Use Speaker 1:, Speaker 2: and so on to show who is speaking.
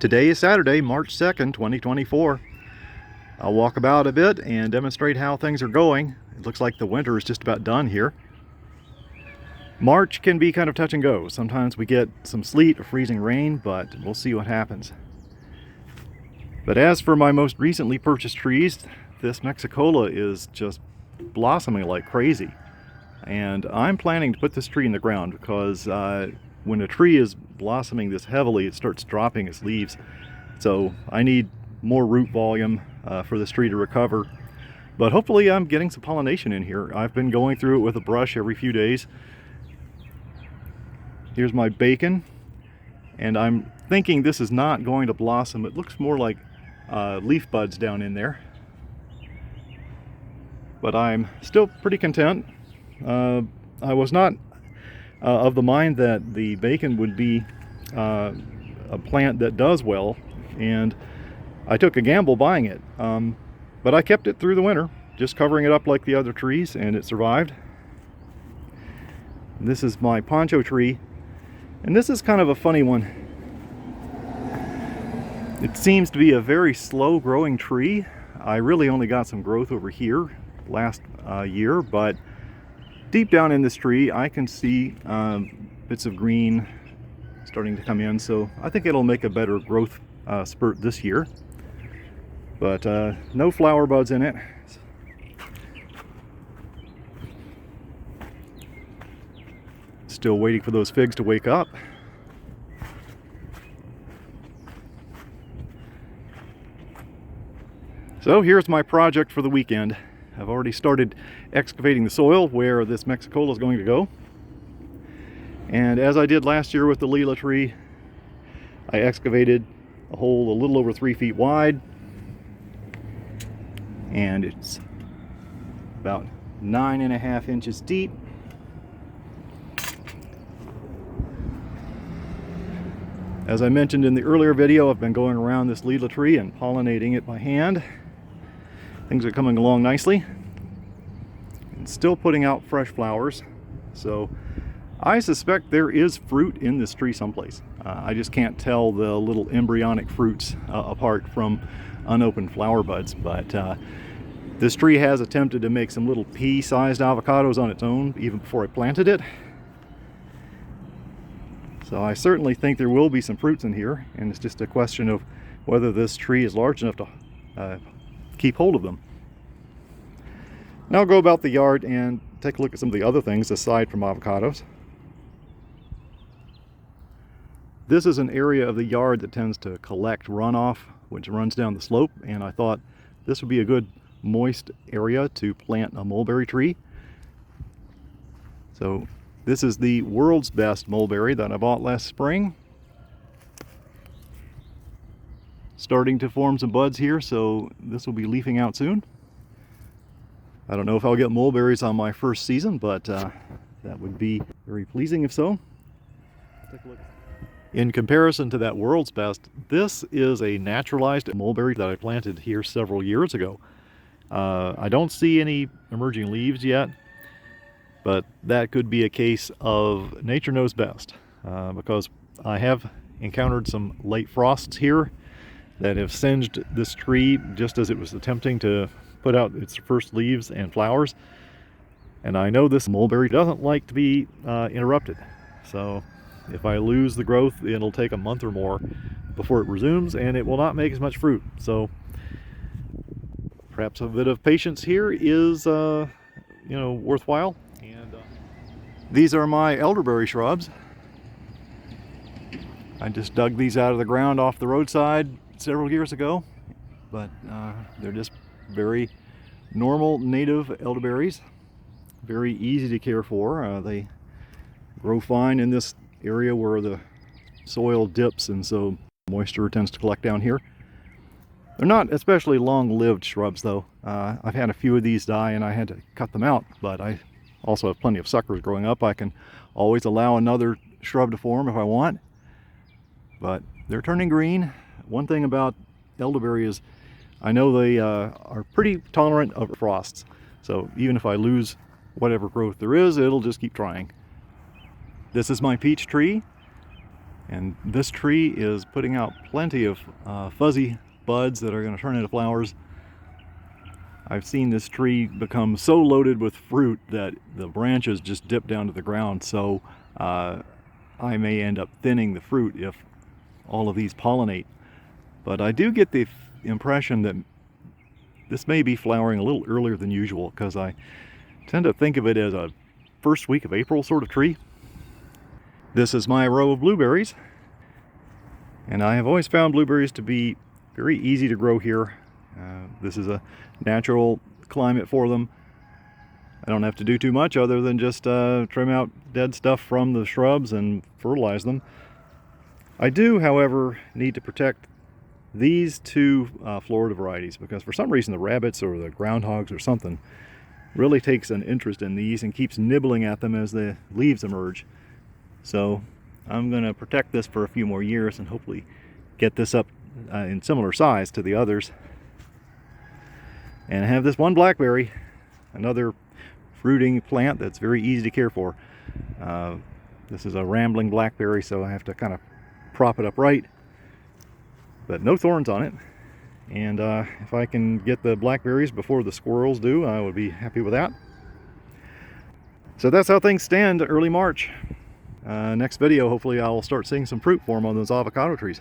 Speaker 1: Today is Saturday, March 2nd, 2024. I'll walk about a bit and demonstrate how things are going. It looks like the winter is just about done here. March can be kind of touch and go. Sometimes we get some sleet or freezing rain, but we'll see what happens. But as for my most recently purchased trees, this Mexicola is just blossoming like crazy. And I'm planning to put this tree in the ground because when a tree is blossoming this heavily, it starts dropping its leaves. So I need more root volume for this tree to recover. But hopefully I'm getting some pollination in here. I've been going through it with a brush every few days. Here's my bacon, and I'm thinking this is not going to blossom. It looks more like leaf buds down in there. But I'm still pretty content. I was not of the mind that the bacon would be a plant that does well, and I took a gamble buying it. But I kept it through the winter, just covering it up like the other trees, and it survived. This is my poncho tree, and this is kind of a funny one. It seems to be a very slow growing tree. I really only got some growth over here last year, but deep down in this tree I can see bits of green starting to come in, so I think it'll make a better growth spurt this year. But no flower buds in it. Still waiting for those figs to wake up. So here's my project for the weekend. I've already started excavating the soil where this Mexicola is going to go. And as I did last year with the Lila tree, I excavated a hole a little over 3 feet wide. And it's about 9.5 inches deep. As I mentioned in the earlier video, I've been going around this Lila tree and pollinating it by hand. Things are coming along nicely and still putting out fresh flowers, so I suspect there is fruit in this tree someplace. I just can't tell the little embryonic fruits apart from unopened flower buds, but this tree has attempted to make some little pea-sized avocados on its own even before I planted it. So I certainly think there will be some fruits in here, and it's just a question of whether this tree is large enough to keep hold of them. Now I'll go about the yard and take a look at some of the other things aside from avocados. This is an area of the yard that tends to collect runoff which runs down the slope, and I thought this would be a good moist area to plant a mulberry tree. So this is the world's best mulberry that I bought last spring. Starting to form some buds here, so this will be leafing out soon. I don't know if I'll get mulberries on my first season, but that would be very pleasing if so. Take a look. In comparison to that world's best, this is a naturalized mulberry that I planted here several years ago. I don't see any emerging leaves yet, but that could be a case of nature knows best, because I have encountered some late frosts here that have singed this tree just as it was attempting to put out its first leaves and flowers. And I know this mulberry doesn't like to be interrupted. So if I lose the growth, it'll take a month or more before it resumes, and it will not make as much fruit. So perhaps a bit of patience here is worthwhile. And these are my elderberry shrubs. I just dug these out of the ground off the roadside several years ago, but they're just very normal native elderberries, very easy to care for. They grow fine in this area where the soil dips, and so moisture tends to collect down here. They're not especially long-lived shrubs though. I've had a few of these die and I had to cut them out, but I also have plenty of suckers growing up. I can always allow another shrub to form if I want, but they're turning green. One thing about elderberry is I know they are pretty tolerant of frosts, so even if I lose whatever growth there is, it'll just keep trying. This is my peach tree, And this tree is putting out plenty of fuzzy buds that are going to turn into flowers. I've seen this tree become so loaded with fruit that the branches just dip down to the ground, so I may end up thinning the fruit if all of these pollinate. But I do get the impression that this may be flowering a little earlier than usual, because I tend to think of it as a first week of April sort of tree. This is my row of blueberries, and I have always found blueberries to be very easy to grow here. This is a natural climate for them. I don't have to do too much other than just trim out dead stuff from the shrubs and fertilize them. I do, however, need to protect these two Florida varieties, because for some reason the rabbits or the groundhogs or something really takes an interest in these and keeps nibbling at them as the leaves emerge. So I'm going to protect this for a few more years and hopefully get this up in similar size to the others. And I have this one blackberry, another fruiting plant that's very easy to care for. This is a rambling blackberry, so I have to kind of prop it up right, but no thorns on it. And if I can get the blackberries before the squirrels do, I would be happy with that. So that's how things stand early March. Next video, hopefully I'll start seeing some fruit form on those avocado trees.